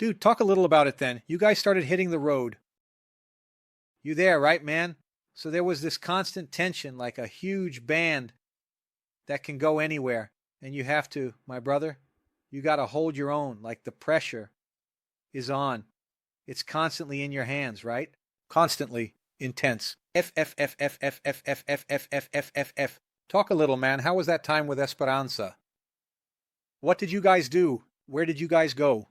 Dude, talk a little about it then. You guys started hitting the road. You there, right, man? So there was this constant tension, like a huge band that can go anywhere. And you have to, my brother, you got to hold your own, like the pressure is on. It's constantly in your hands, right? Constantly intense. F, F, F, F, F, F, F, F, F, F, F, F, F. Talk a little, man. How was that time with Esperanza? What did you guys do? Where did you guys go?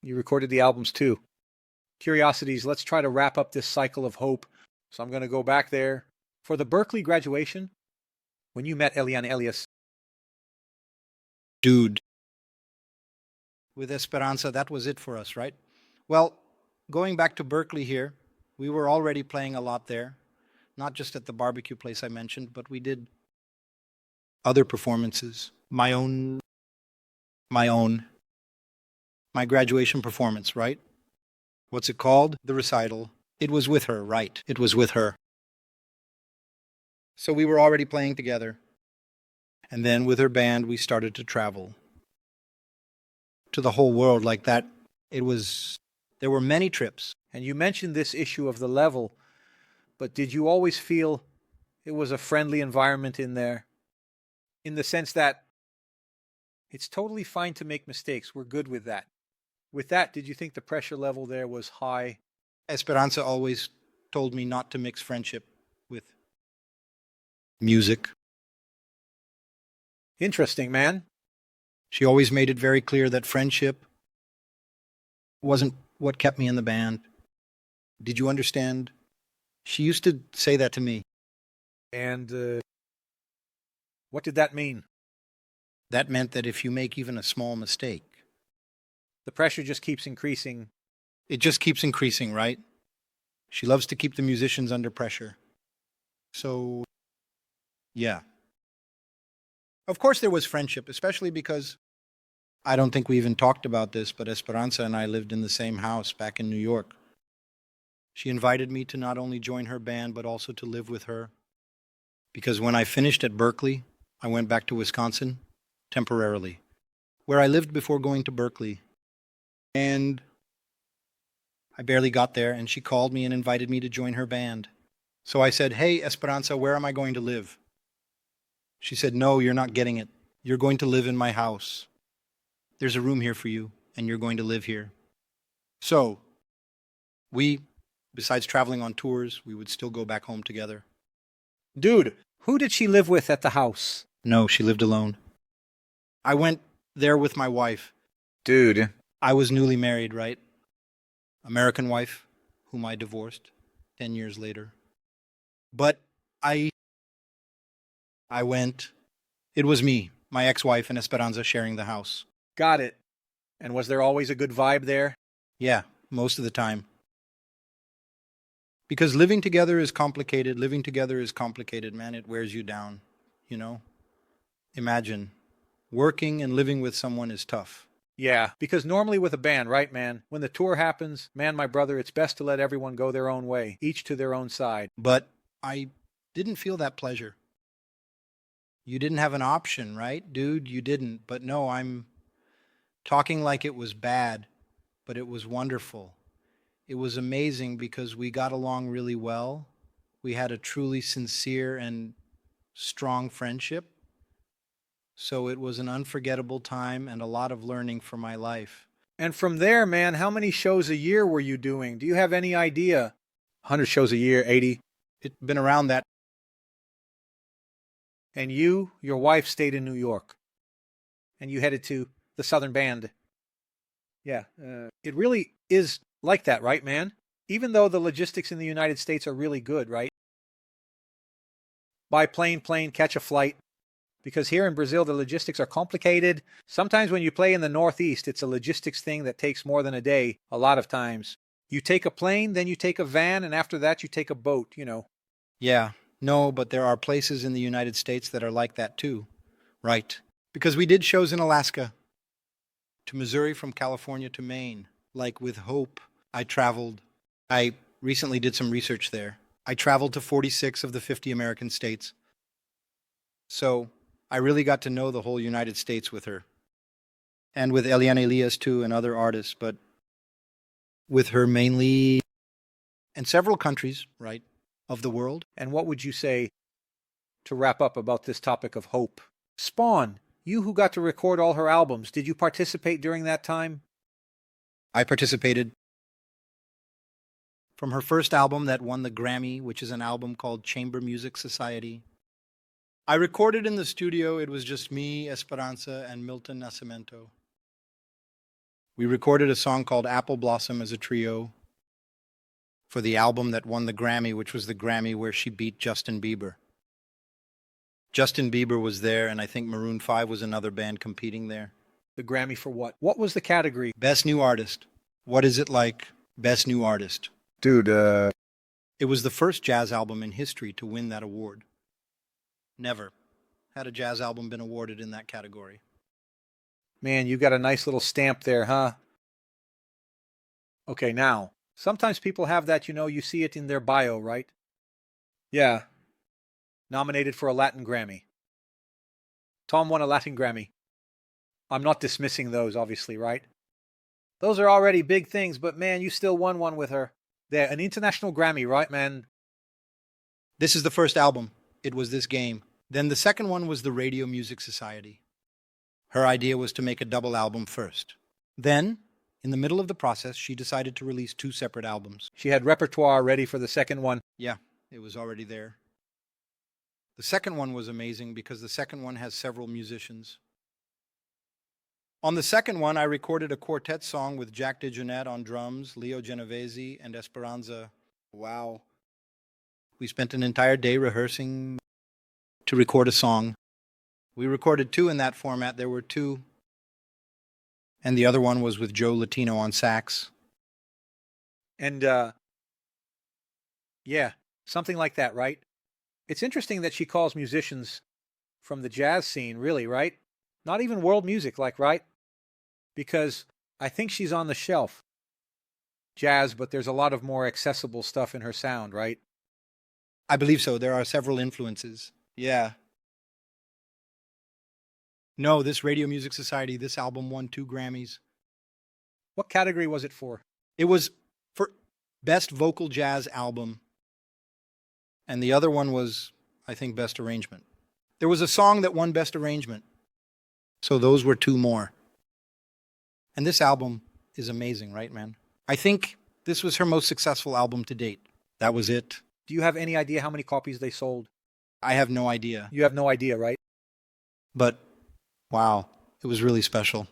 You recorded the albums too. Curiosities, let's try to wrap up this cycle of hope. So I'm going to go back there. For the Berklee graduation, when you met Elian Elias. Dude. With Esperanza, that was it for us, right? Well, going back to Berklee here, we were already playing a lot there. Not just at the barbecue place I mentioned, but we did other performances. My graduation performance, right? What's it called? The recital. It was with her, right? It was with her. So we were already playing together. And then with her band, we started to travel to the whole world like that. There were many trips. And you mentioned this issue of the level, but did you always feel it was a friendly environment in there? In the sense that it's totally fine to make mistakes. We're good with that. With that, did you think the pressure level there was high? Esperanza always told me not to mix friendship with music. Interesting, man. She always made it very clear that friendship wasn't what kept me in the band. Did you understand? She used to say that to me. And what did that mean? That meant that if you make even a small mistake, the pressure just keeps increasing. It just keeps increasing, right? She loves to keep the musicians under pressure. So, yeah. Of course there was friendship, especially because I don't think we even talked about this, but Esperanza and I lived in the same house back in New York. She invited me to not only join her band, but also to live with her. Because when I finished at Berklee, I went back to Wisconsin temporarily, where I lived before going to Berklee. And I barely got there, and she called me and invited me to join her band. So I said, "Hey, Esperanza, where am I going to live?" She said, "No, you're not getting it. You're going to live in my house. There's a room here for you, and you're going to live here." So we, besides traveling on tours, we would still go back home together. Dude, who did she live with at the house? No, she lived alone. I went there with my wife. Dude. I was newly married, right? American wife, whom I divorced 10 years later. But I went. It was me, my ex-wife, and Esperanza sharing the house. Got it. And was there always a good vibe there? Yeah, most of the time. Because living together is complicated. Living together is complicated, man. It wears you down, you know? Imagine, working and living with someone is tough. Yeah, because normally with a band, right, man, when the tour happens, man, my brother, it's best to let everyone go their own way, each to their own side. But I didn't feel that pleasure. You didn't have an option, right? Dude, you didn't. But no, I'm talking like it was bad, but it was wonderful. It was amazing because we got along really well. We had a truly sincere and strong friendship. So it was an unforgettable time and a lot of learning for my life. And from there, man, how many shows a year were you doing? Do you have any idea? 100 shows a year, 80? It's been around that. And you, your wife, stayed in New York. And you headed to the Southern Band. Yeah, it really is like that, right, man? Even though the logistics in the United States are really good, right? Buy plane, catch a flight. Because here in Brazil, the logistics are complicated. Sometimes when you play in the Northeast, it's a logistics thing that takes more than a day, a lot of times. You take a plane, then you take a van, and after that you take a boat, you know. Yeah, no, but there are places in the United States that are like that too. Right. Because we did shows in Alaska, to Missouri, from California to Maine. Like with Hope, I traveled. I recently did some research there. I traveled to 46 of the 50 American states. So I really got to know the whole United States with her. And with Elian Elias too and other artists, but with her mainly in several countries, right, of the world. And what would you say to wrap up about this topic of hope? Spawn, you who got to record all her albums, did you participate during that time? I participated from her first album that won the Grammy, which is an album called Chamber Music Society. I recorded in the studio. It was just me, Esperanza, and Milton Nascimento. We recorded a song called Apple Blossom as a trio for the album that won the Grammy, which was the Grammy where she beat Justin Bieber. Justin Bieber was there, and I think Maroon 5 was another band competing there. The Grammy for what? What was the category? Best New Artist. What Is It Like? Best New Artist. Dude, It was the first jazz album in history to win that award. Never had a jazz album been awarded in that category. Man, you got a nice little stamp there, huh? Okay, now, sometimes people have that, you see it in their bio, right? Yeah. Nominated for a Latin Grammy. Tom won a Latin Grammy. I'm not dismissing those, obviously, right? Those are already big things, but man, you still won one with her. There, an international Grammy, right, man? This is the first album. It was this game. Then the second one was the Radio Music Society. Her idea was to make a double album first. Then, in the middle of the process, she decided to release 2 separate albums. She had repertoire ready for the second one. Yeah, it was already there. The second one was amazing because the second one has several musicians. On the second one, I recorded a quartet song with Jack DeJohnette on drums, Leo Genovese, and Esperanza. Wow. We spent an entire day rehearsing to record a song. We recorded 2 in that format. There were 2. And the other one was with Joe Latino on sax. And, yeah, something like that, right? It's interesting that she calls musicians from the jazz scene, really, right? Not even world music, right? Because I think she's on the shelf. Jazz, but there's a lot of more accessible stuff in her sound, right? I believe so. There are several influences. Yeah. No, this Radio Music Society, this album won 2 Grammys. What category was it for? It was for Best Vocal Jazz Album. And the other one was, I think, Best Arrangement. There was a song that won Best Arrangement. So those were 2 more. And this album is amazing, right, man? I think this was her most successful album to date. That was it. Do you have any idea how many copies they sold? I have no idea. You have no idea, right? But, wow, it was really special.